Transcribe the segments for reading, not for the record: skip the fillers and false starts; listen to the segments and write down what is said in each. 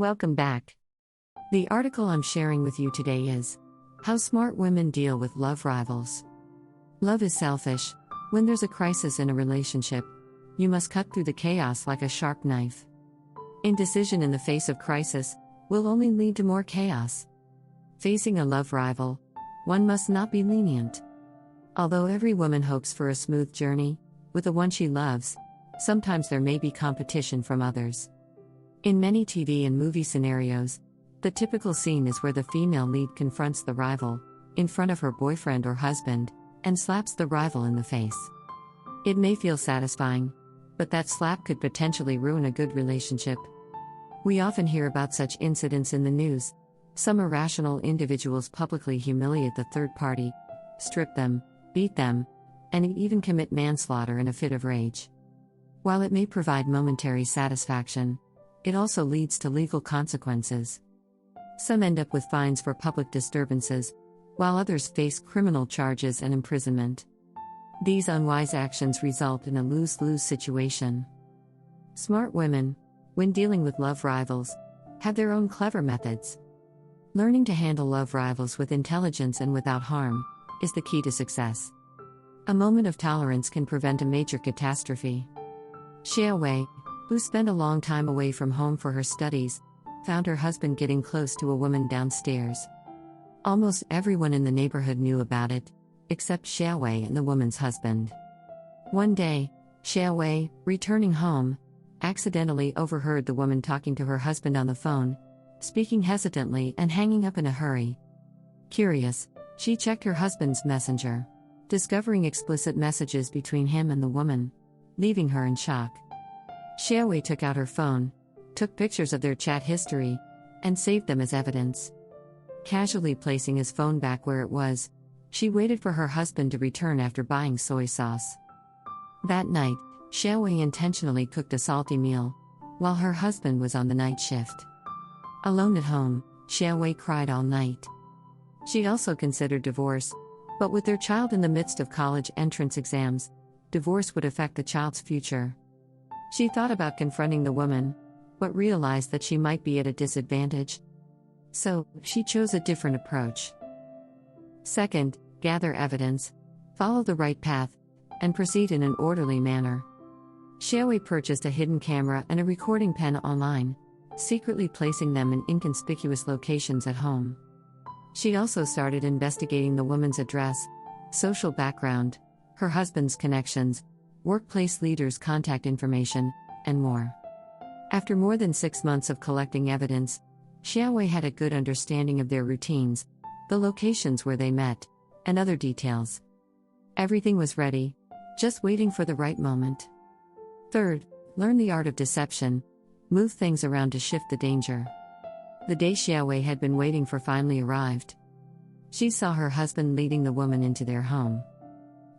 Welcome back. The article I'm sharing with you today is How Smart Women Deal with Love Rivals. Love is selfish. When there's a crisis in a relationship, you must cut through the chaos like a sharp knife. Indecision in the face of crisis will only lead to more chaos. Facing a love rival, one must not be lenient. Although every woman hopes for a smooth journey with the one she loves, sometimes there may be competition from others. In many TV and movie scenarios, the typical scene is where the female lead confronts the rival in front of her boyfriend or husband and slaps the rival in the face. It may feel satisfying, but that slap could potentially ruin a good relationship. We often hear about such incidents in the news. Some irrational individuals publicly humiliate the third party, strip them, beat them, and even commit manslaughter in a fit of rage. While it may provide momentary satisfaction, it also leads to legal consequences. Some end up with fines for public disturbances, while others face criminal charges and imprisonment. These unwise actions result in a lose-lose situation. Smart women, when dealing with love rivals, have their own clever methods. Learning to handle love rivals with intelligence and without harm is the key to success. A moment of tolerance can prevent a major catastrophe. Sheo Wei, who spent a long time away from home for her studies, found her husband getting close to a woman downstairs. Almost everyone in the neighborhood knew about it, except Sheo Wei and the woman's husband. One day, Sheo Wei, returning home, accidentally overheard the woman talking to her husband on the phone, speaking hesitantly and hanging up in a hurry. Curious, she checked her husband's messenger, discovering explicit messages between him and the woman, leaving her in shock. Sheo Wei took out her phone, took pictures of their chat history, and saved them as evidence. Casually placing his phone back where it was, she waited for her husband to return after buying soy sauce. That night, Sheo Wei intentionally cooked a salty meal, while her husband was on the night shift. Alone at home, Sheo Wei cried all night. She also considered divorce, but with their child in the midst of college entrance exams, divorce would affect the child's future. She thought about confronting the woman, but realized that she might be at a disadvantage. So, she chose a different approach. Second, gather evidence, follow the right path, and proceed in an orderly manner. Sheo Wei purchased a hidden camera and a recording pen online, secretly placing them in inconspicuous locations at home. She also started investigating the woman's address, social background, her husband's connections, workplace leaders' contact information, and more. After more than 6 months of collecting evidence, Sheo Wei had a good understanding of their routines, the locations where they met, and other details. Everything was ready, just waiting for the right moment. Third, learn the art of deception, move things around to shift the danger. The day Sheo Wei had been waiting for finally arrived. She saw her husband leading the woman into their home.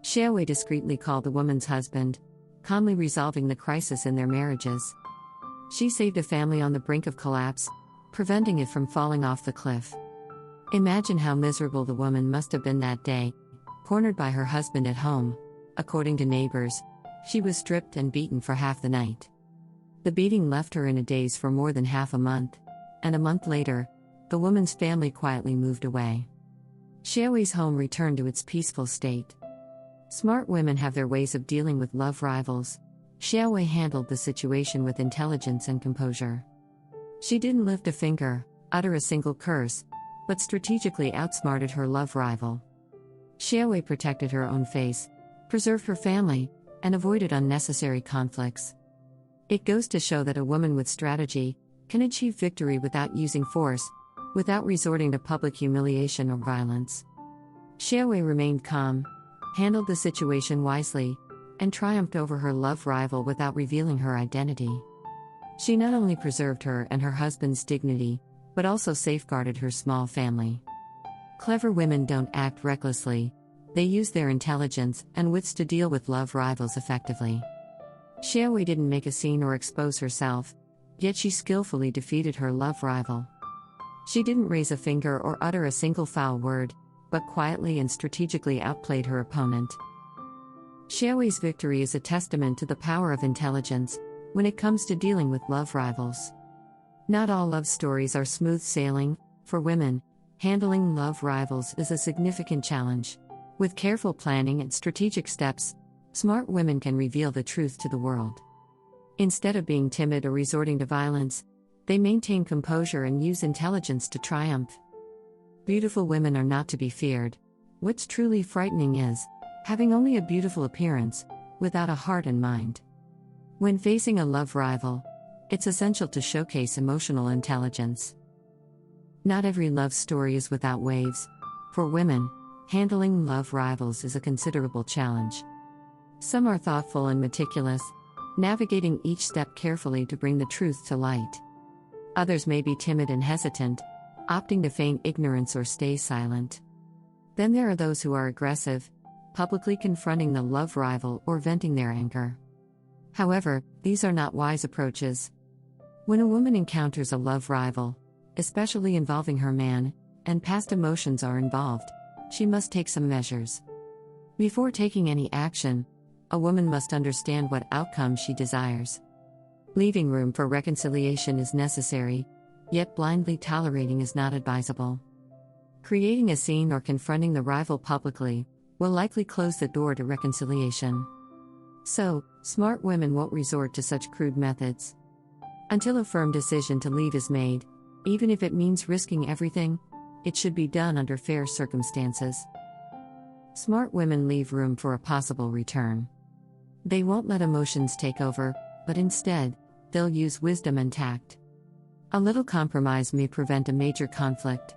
Sheo Wei discreetly called the woman's husband, calmly resolving the crisis in their marriages. She saved a family on the brink of collapse, preventing it from falling off the cliff. Imagine how miserable the woman must have been that day, cornered by her husband at home. According to neighbors, she was stripped and beaten for half the night. The beating left her in a daze for more than half a month, and a month later, the woman's family quietly moved away. Sheo Wei's home returned to its peaceful state. Smart women have their ways of dealing with love rivals. Sheo Wei handled the situation with intelligence and composure. She didn't lift a finger, utter a single curse, but strategically outsmarted her love rival. Sheo Wei protected her own face, preserved her family, and avoided unnecessary conflicts. It goes to show that a woman with strategy can achieve victory without using force, without resorting to public humiliation or violence. Sheo Wei remained calm, handled the situation wisely, and triumphed over her love rival without revealing her identity. She not only preserved her and her husband's dignity, but also safeguarded her small family. Clever women don't act recklessly, they use their intelligence and wits to deal with love rivals effectively. Sheo Wei didn't make a scene or expose herself, yet she skillfully defeated her love rival. She didn't raise a finger or utter a single foul word, but quietly and strategically outplayed her opponent. Sheo Wei's victory is a testament to the power of intelligence when it comes to dealing with love rivals. Not all love stories are smooth sailing. For women, handling love rivals is a significant challenge. With careful planning and strategic steps, smart women can reveal the truth to the world. Instead of being timid or resorting to violence, they maintain composure and use intelligence to triumph. Beautiful women are not to be feared. What's truly frightening is having only a beautiful appearance, without a heart and mind. When facing a love rival, it's essential to showcase emotional intelligence. Not every love story is without waves. For women, handling love rivals is a considerable challenge. Some are thoughtful and meticulous, navigating each step carefully to bring the truth to light. Others may be timid and hesitant, opting to feign ignorance or stay silent. Then there are those who are aggressive, publicly confronting the love rival or venting their anger. However, these are not wise approaches. When a woman encounters a love rival, especially involving her man, and past emotions are involved, she must take some measures. Before taking any action, a woman must understand what outcome she desires. Leaving room for reconciliation is necessary, yet blindly tolerating is not advisable. Creating a scene or confronting the rival publicly will likely close the door to reconciliation. So, smart women won't resort to such crude methods. Until a firm decision to leave is made, even if it means risking everything, it should be done under fair circumstances. Smart women leave room for a possible return. They won't let emotions take over, but instead, they'll use wisdom and tact. A little compromise may prevent a major conflict.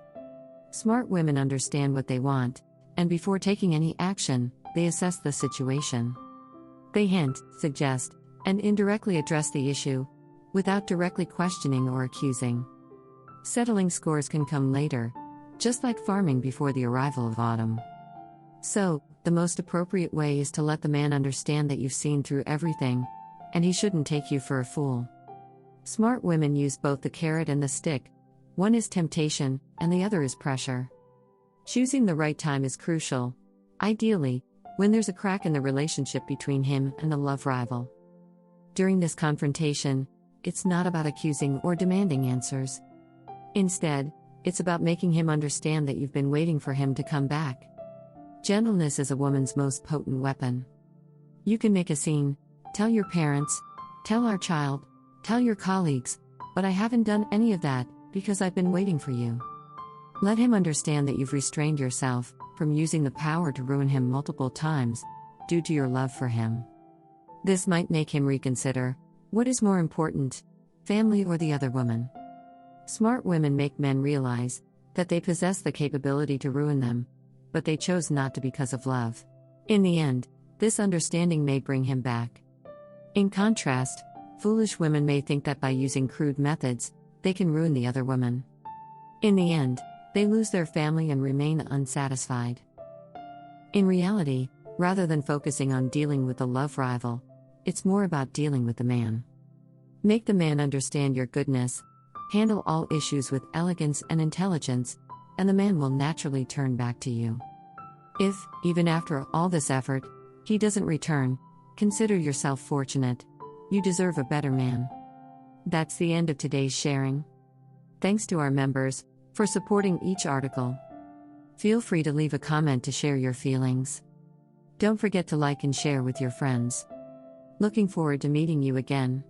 Smart women understand what they want, and before taking any action, they assess the situation. They hint, suggest, and indirectly address the issue, without directly questioning or accusing. Settling scores can come later, just like farming before the arrival of autumn. So, the most appropriate way is to let the man understand that you've seen through everything, and he shouldn't take you for a fool. Smart women use both the carrot and the stick. One is temptation, and the other is pressure. Choosing the right time is crucial. Ideally, when there's a crack in the relationship between him and the love rival. During this confrontation, it's not about accusing or demanding answers. Instead, it's about making him understand that you've been waiting for him to come back. Gentleness is a woman's most potent weapon. You can make a scene, tell your parents, tell our child, tell your colleagues, but I haven't done any of that, because I've been waiting for you. Let him understand that you've restrained yourself from using the power to ruin him multiple times, due to your love for him. This might make him reconsider, what is more important, family or the other woman? Smart women make men realize that they possess the capability to ruin them, but they chose not to because of love. In the end, this understanding may bring him back. In contrast, foolish women may think that by using crude methods, they can ruin the other woman. In the end, they lose their family and remain unsatisfied. In reality, rather than focusing on dealing with the love rival, it's more about dealing with the man. Make the man understand your goodness, handle all issues with elegance and intelligence, and the man will naturally turn back to you. If, even after all this effort, he doesn't return, consider yourself fortunate. You deserve a better man. That's the end of today's sharing. Thanks to our members for supporting each article. Feel free to leave a comment to share your feelings. Don't forget to like and share with your friends. Looking forward to meeting you again.